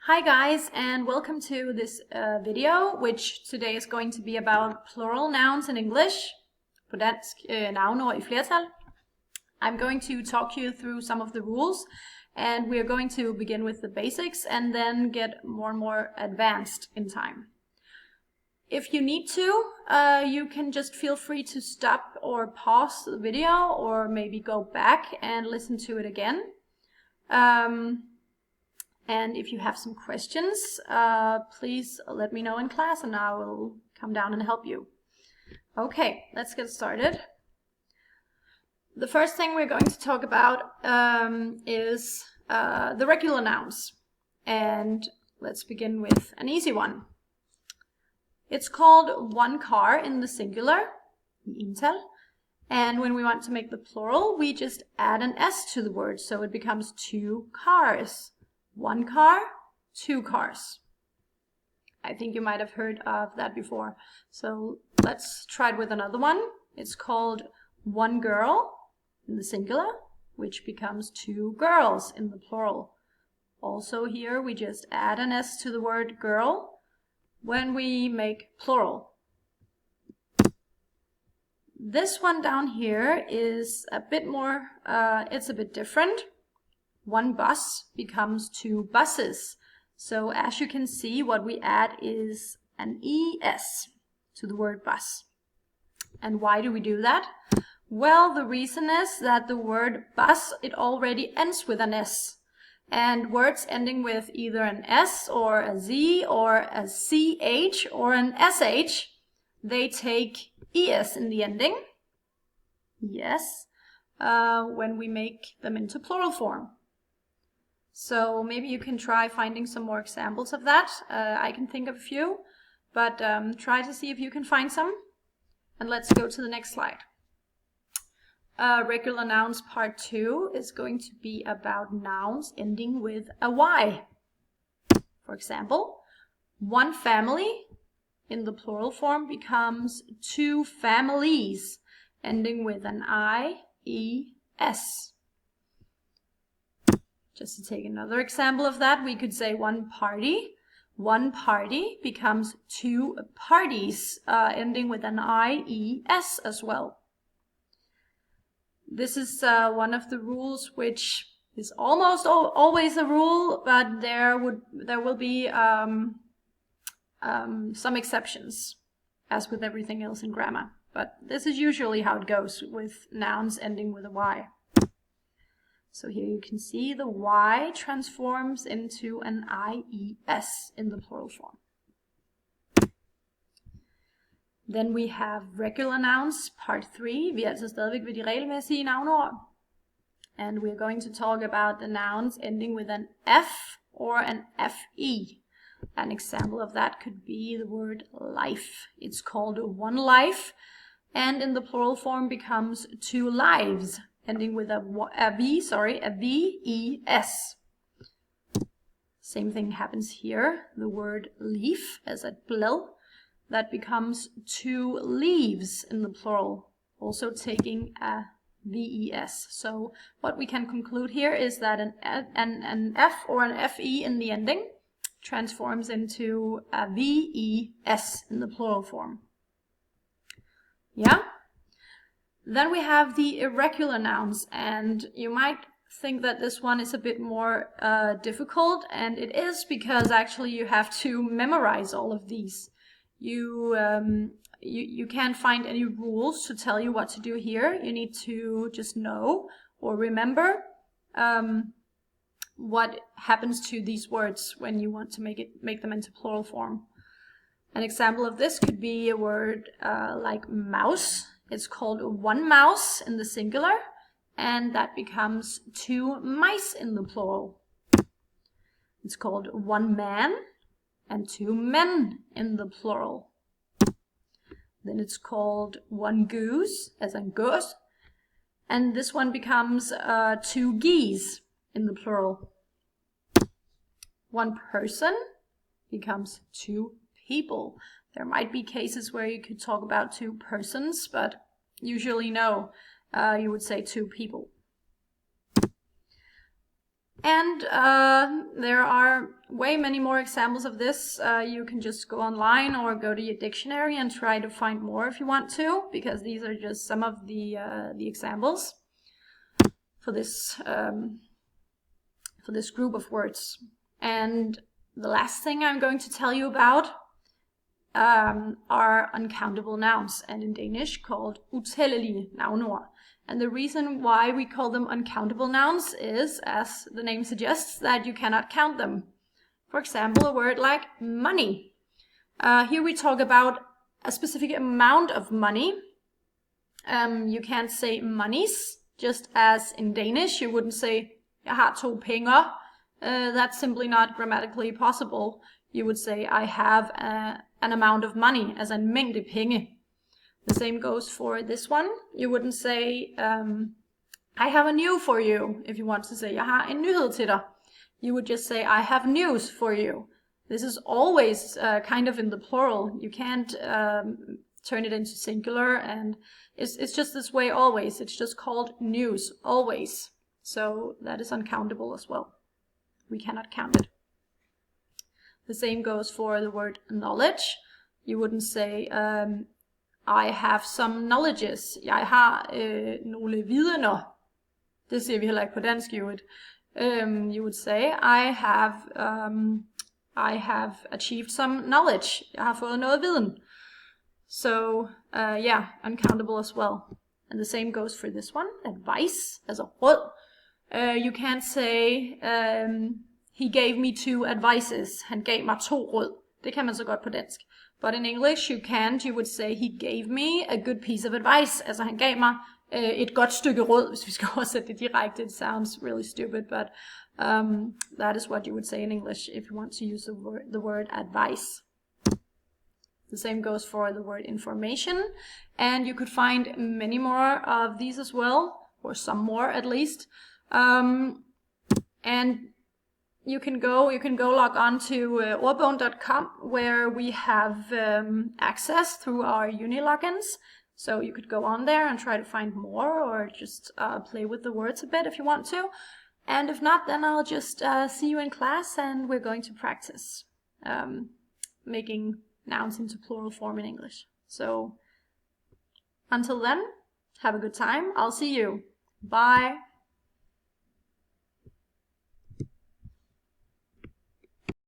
Hi guys, and welcome to this video, which today is going to be about plural nouns in English. På dansk navnord i flertal. I'm going to talk you through some of the rules, and we're going to begin with the basics and then get more and more advanced in time. If you need to, you can just feel free to stop or pause the video, or maybe go back and listen to it again. And if you have some questions, please let me know in class and I will come down and help you. Okay, let's get started. The first thing we're going to talk about is the regular nouns. And let's begin with an easy one. It's called one car in the singular, ental. And when we want to make the plural, we just add an S to the word, so it becomes two cars. One car, two cars. I think you might have heard of that before. So let's try it with another one. It's called one girl in the singular, which becomes two girls in the plural. Also here we just add an S to the word girl when we make plural. This one down here is a bit more, it's a bit different. One bus becomes two buses. So as you can see, what we add is an ES to the word bus. And why do we do that? Well, the reason is that the word bus, it already ends with an S. And words ending with either an S or a Z or a CH or an SH, they take ES in the ending. Yes. When we make them into plural form. So maybe you can try finding some more examples of that. I can think of a few, but try to see if you can find some. And let's go to the next slide. Regular nouns part 2 is going to be about nouns ending with a Y. For example, one family in the plural form becomes two families, ending with an IES. Just to take another example of that, we could say one party. One party becomes two parties, ending with an IES as well. This is one of the rules which is almost always a rule, but there will be some exceptions, as with everything else in grammar. But this is usually how it goes with nouns ending with a Y. So here you can see the Y transforms into an IES in the plural form. Then we have regular nouns, part 3. Vi er altså stadigvæk ved de regelmæssige navnord. And we're going to talk about the nouns ending with an F or an FE. An example of that could be the word life. It's called one life, and in the plural form becomes two lives, ending with a VES. Same thing happens here. The word leaf, as at blad, that becomes two leaves in the plural, also taking a VES. So what we can conclude here is that an F or an FE in the ending transforms into a VES in the plural form. Yeah? Then we have the irregular nouns, and you might think that this one is a bit more difficult, and it is because actually you have to memorize all of these. You can't find any rules to tell you what to do here. You need to just know or remember what happens to these words when you want to make them into plural form. An example of this could be a word like mouse. It's called one mouse in the singular, and that becomes two mice in the plural. It's called one man and two men in the plural. Then it's called one goose, as in goose, and this one becomes two geese in the plural. One person becomes two people. There might be cases where you could talk about two persons, but usually no, you would say two people. And there are are way many more examples of this. You can just go online or go to your dictionary and try to find more if you want to, because these are just some of the examples for this group of words. And the last thing I'm going to tell you about are uncountable nouns, and in Danish called utællelige navnord. And the reason why we call them uncountable nouns is, as the name suggests, that you cannot count them. For example, a word like money. Here we talk about a specific amount of money. You can't say monies, just as in Danish you wouldn't say jeg har 2 penge. That's simply not grammatically possible. You would say I have an amount of money, as en mængde penge. The same goes for this one. You wouldn't say I have a new for you if you want to say jeg har en nyhed til dig. You would just say I have news for you. This is always kind of in the plural. You can't turn it into singular, and it's just this way always. It's just called news always. So that is uncountable as well. We cannot count it. The same goes for the word knowledge. You wouldn't say I have some knowledges. Jeg har nogle videner. Det siger vi heller ikke på dansk, you would say I have achieved some knowledge. Jeg har fået noget viden. So yeah, uncountable as well. And the same goes for this one, advice, as a råd. You can't say he gave me 2 advices. Han gav mig 2 råd. Det kan man så godt på dansk. But in English you can't. You would say he gave me a good piece of advice. Altså han gav mig et godt stykke råd, hvis vi skal oversætte det direkte. It sounds really stupid, but that is what you would say in English if you want to use the word advice. The same goes for the word information, and you could find many more of these as well, or some more at least. And you can go log on to ordbogen.com, where we have access through our uni logins. So you could go on there and try to find more, or just play with the words a bit if you want to. And if not, then I'll just see you in class, and we're going to practice making nouns into plural form in English. So until then, have a good time. I'll see you. Bye.